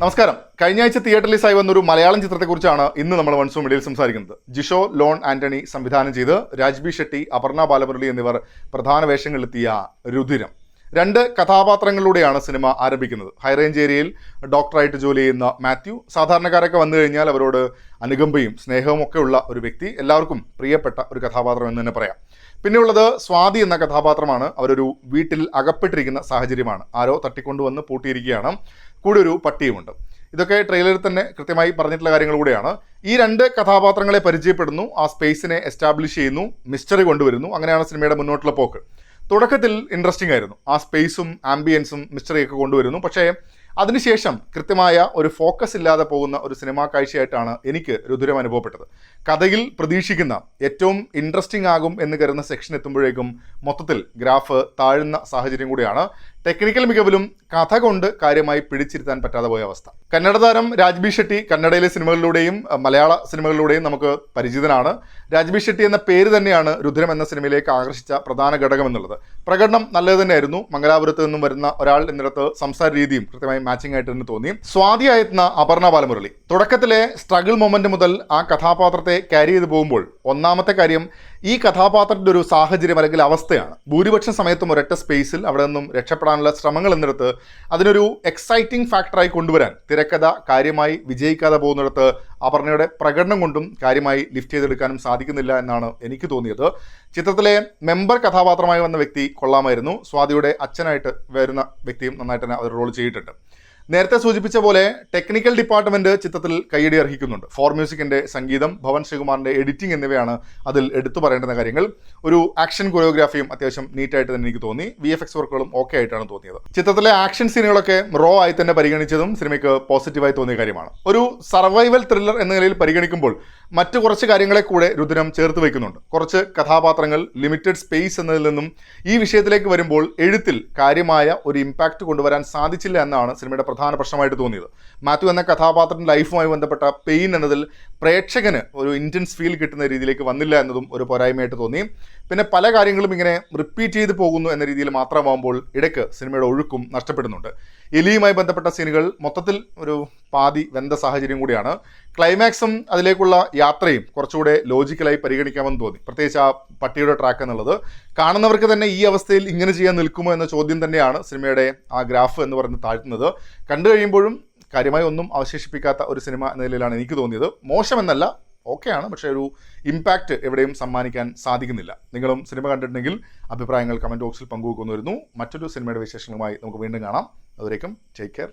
നമസ്കാരം. കഴിഞ്ഞ ആഴ്ച തിയേറ്റർ റിലീസായി വന്നൊരു മലയാളം ചിത്രത്തെക്കുറിച്ചാണ് ഇന്ന് നമ്മൾ വൺസൂൺ മീഡിയയിൽ സംസാരിക്കുന്നത്. ജിഷോ ലോൺ ആന്റണി സംവിധാനം ചെയ്ത് രാജ്ബി ഷെട്ടി, അപർണ ബാലമുരളി എന്നിവർ പ്രധാന വേഷങ്ങളിലെത്തിയ രുധിരം. രണ്ട് കഥാപാത്രങ്ങളിലൂടെയാണ് സിനിമ ആരംഭിക്കുന്നത്. ഹൈറേഞ്ച് ഏരിയയിൽ ഡോക്ടറായിട്ട് ജോലി ചെയ്യുന്ന മാത്യു, സാധാരണക്കാരൊക്കെ വന്നു കഴിഞ്ഞാൽ അവരോട് അനുകമ്പയും സ്നേഹവും ഒക്കെ ഉള്ള ഒരു വ്യക്തി, എല്ലാവർക്കും പ്രിയപ്പെട്ട ഒരു കഥാപാത്രം എന്ന് തന്നെ പറയാം. പിന്നെയുള്ളത് സ്വാതി എന്ന കഥാപാത്രമാണ്. അവരൊരു വീട്ടിൽ അകപ്പെട്ടിരിക്കുന്ന സാഹചര്യമാണ്. ആരോ തട്ടിക്കൊണ്ടുവന്ന് പൂട്ടിയിരിക്കുകയാണ്. കൂടെ ഒരു പട്ടിയുമുണ്ട്. ഇതൊക്കെ ട്രെയിലറിൽ തന്നെ കൃത്യമായി പറഞ്ഞിട്ടുള്ള കാര്യങ്ങൾ കൂടെയാണ്. ഈ രണ്ട് കഥാപാത്രങ്ങളെ പരിചയപ്പെടുന്നു, ആ സ്പേസിനെ എസ്റ്റാബ്ലിഷ് ചെയ്യുന്നു, മിസ്റ്ററി കൊണ്ടുവരുന്നു. അങ്ങനെയാണ് സിനിമയുടെ മുന്നോട്ടുള്ള പോക്ക്. തുടക്കത്തിൽ ഇൻട്രസ്റ്റിംഗ് ആയിരുന്നു. ആ സ്പേസും ആംബിയൻസും മിസ്റ്ററിയൊക്കെ കൊണ്ടുവരുന്നു. പക്ഷേ അതിനുശേഷം കൃത്യമായ ഒരു ഫോക്കസ് ഇല്ലാതെ പോകുന്ന ഒരു സിനിമാ കാഴ്ചയായിട്ടാണ് എനിക്ക് രുധിരം അനുഭവപ്പെട്ടത്. കഥയിൽ പ്രതീക്ഷിക്കുന്ന ഏറ്റവും ഇൻട്രസ്റ്റിംഗ് ആകും എന്ന് കരുതുന്ന സെക്ഷൻ എത്തുമ്പോഴേക്കും മൊത്തത്തിൽ ഗ്രാഫ് താഴുന്ന സാഹചര്യം കൂടിയാണ്. ടെക്നിക്കൽ മികവിലും കഥ കൊണ്ട് കാര്യമായി പിടിച്ചിരുത്താൻ പറ്റാതെ പോയ അവസ്ഥ. കന്നഡ താരം രാജ്ബി ഷെട്ടി കന്നഡയിലെ സിനിമകളിലൂടെയും മലയാള സിനിമകളിലൂടെയും നമുക്ക് പരിചിതനാണ്. രാജ്ബി ഷെട്ടി എന്ന പേര് തന്നെയാണ് രുധിരം എന്ന സിനിമയിലേക്ക് ആകർഷിച്ച പ്രധാന ഘടകം എന്നുള്ളത്. പ്രകടനം നല്ലത് തന്നെയായിരുന്നു. മംഗലാപുരത്ത് നിന്നും വരുന്ന ഒരാൾ എന്നിടത്ത് സംസാര രീതിയും കൃത്യമായി മാച്ചിങ് ആയിട്ട് തന്നെ തോന്നി. സ്വാതിയായിരുന്ന അപർണ ബാലമുരളി തുടക്കത്തിലെ സ്ട്രഗിൾ മൊമെന്റ് മുതൽ ആ കഥാപാത്രത്തെ ക്യാരി ചെയ്ത് പോകുമ്പോൾ ഒന്നാമത്തെ കാര്യം ഈ കഥാപാത്രത്തിൻ്റെ ഒരു സാഹചര്യം അല്ലെങ്കിൽ അവസ്ഥയാണ്. ഭൂരിപക്ഷം സമയത്തും ഒരൊറ്റ സ്പേസിൽ അവിടെ നിന്നും രക്ഷപ്പെടാനുള്ള ശ്രമങ്ങൾ എന്നിടത്ത് അതിനൊരു എക്സൈറ്റിംഗ് ഫാക്ടറായി കൊണ്ടുവരാൻ തിരക്കഥ കാര്യമായി വിജയിക്കാതെ പോകുന്നിടത്ത് അപർണയുടെ പ്രകടനം കൊണ്ടും കാര്യമായി ലിഫ്റ്റ് ചെയ്തെടുക്കാനും സാധിക്കുന്നില്ല എന്നാണ് എനിക്ക് തോന്നിയത്. ചിത്രത്തിലെ മെമ്പർ കഥാപാത്രമായി വന്ന വ്യക്തി കൊള്ളാമായിരുന്നു. സ്വാതിയുടെ അച്ഛനായിട്ട് വരുന്ന വ്യക്തിയും നന്നായിട്ട് തന്നെ അവർ റോൾ ചെയ്തിട്ടുണ്ട്. നേരത്തെ സൂചിപ്പിച്ച പോലെ ടെക്നിക്കൽ ഡിപ്പാർട്ട്മെന്റ് ചിത്രത്തിൽ കയ്യടി അർഹിക്കുന്നുണ്ട്. ഫോർ മ്യൂസിക്കിന്റെ സംഗീതം, ഭവൻ ശ്രീകുമാറിന്റെ എഡിറ്റിംഗ് എന്നിവയാണ് അതിൽ എടുത്തു പറയേണ്ടുന്ന കാര്യങ്ങൾ. ഒരു ആക്ഷൻ കൊറിയോഗ്രാഫിയും അത്യാവശ്യം നീറ്റായിട്ട് തന്നെ എനിക്ക് തോന്നി. VFX വർക്കുകളും ഓക്കെ ആയിട്ടാണ് തോന്നിയത്. ചിത്രത്തിലെ ആക്ഷൻ സീനുകളൊക്കെ റോ ആയി തന്നെ പരിഗണിച്ചതും സിനിമയ്ക്ക് പോസിറ്റീവായി തോന്നിയ കാര്യമാണ്. ഒരു സർവൈവൽ ത്രില്ലർ എന്ന നിലയിൽ പരിഗണിക്കുമ്പോൾ മറ്റു കുറച്ച് കാര്യങ്ങളെ കൂടെ രുധിരം ചേർത്ത് വയ്ക്കുന്നുണ്ട്. കുറച്ച് കഥാപാത്രങ്ങൾ, ലിമിറ്റഡ് സ്പേസ് എന്നതിൽ നിന്നും ഈ വിഷയത്തിലേക്ക് വരുമ്പോൾ എഴുത്തിൽ കാര്യമായ ഒരു ഇമ്പാക്റ്റ് കൊണ്ടുവരാൻ സാധിച്ചില്ല എന്നാണ് സിനിമയുടെ പ്രധാന പ്രശ്നമായിട്ട് തോന്നിയത്. മാത്യു എന്ന കഥാപാത്രത്തിന്റെ ലൈഫുമായി ബന്ധപ്പെട്ട പെയിൻ എന്നതിൽ പ്രേക്ഷകന് ഒരു ഇന്റൻസ് ഫീൽ കിട്ടുന്ന രീതിയിലേക്ക് വന്നില്ല എന്നതും ഒരു പോരായ്മയായിട്ട് തോന്നി. പിന്നെ പല കാര്യങ്ങളും ഇങ്ങനെ റിപ്പീറ്റ് ചെയ്ത് പോകുന്നു എന്ന രീതിയിൽ മാത്രമാകുമ്പോൾ ഇടയ്ക്ക് സിനിമയുടെ ഒഴുക്കും നഷ്ടപ്പെടുന്നുണ്ട്. എലിയുമായി ബന്ധപ്പെട്ട സീനുകൾ മൊത്തത്തിൽ ഒരു പാതി വെന്ത സാഹചര്യം കൂടിയാണ്. ക്ലൈമാക്സും അതിലേക്കുള്ള യാത്രയും കുറച്ചുകൂടെ ലോജിക്കലായി പരിഗണിക്കാമെന്ന് തോന്നി. പ്രത്യേകിച്ച് ആ പട്ടിയുടെ ട്രാക്ക് എന്നുള്ളത് കാണുന്നവർക്ക് തന്നെ ഈ അവസ്ഥയിൽ ഇങ്ങനെ ചെയ്യാൻ നിൽക്കുമോ എന്ന ചോദ്യം തന്നെയാണ് സിനിമയുടെ ആ ഗ്രാഫ് എന്ന് പറഞ്ഞ് താഴ്ത്തുന്നത്. കണ്ടു കഴിയുമ്പോഴും കാര്യമായി ഒന്നും അവശേഷിപ്പിക്കാത്ത ഒരു സിനിമ എന്ന നിലയിലാണ് എനിക്ക് തോന്നിയത്. മോശമെന്നല്ല, ഓക്കെയാണ്, പക്ഷേ ഒരു ഇമ്പാക്റ്റ് എവിടെയും സമ്മാനിക്കാൻ സാധിക്കുന്നില്ല. നിങ്ങളും സിനിമ കണ്ടിട്ടുണ്ടെങ്കിൽ അഭിപ്രായങ്ങൾ കമൻറ്റ് ബോക്സിൽ പങ്കുവെക്കുന്നു വരുന്നു. മറ്റൊരു സിനിമയുടെ വിശേഷങ്ങളുമായി നമുക്ക് വീണ്ടും കാണാം. അതുവരേക്കും ടേക്ക് കെയർ.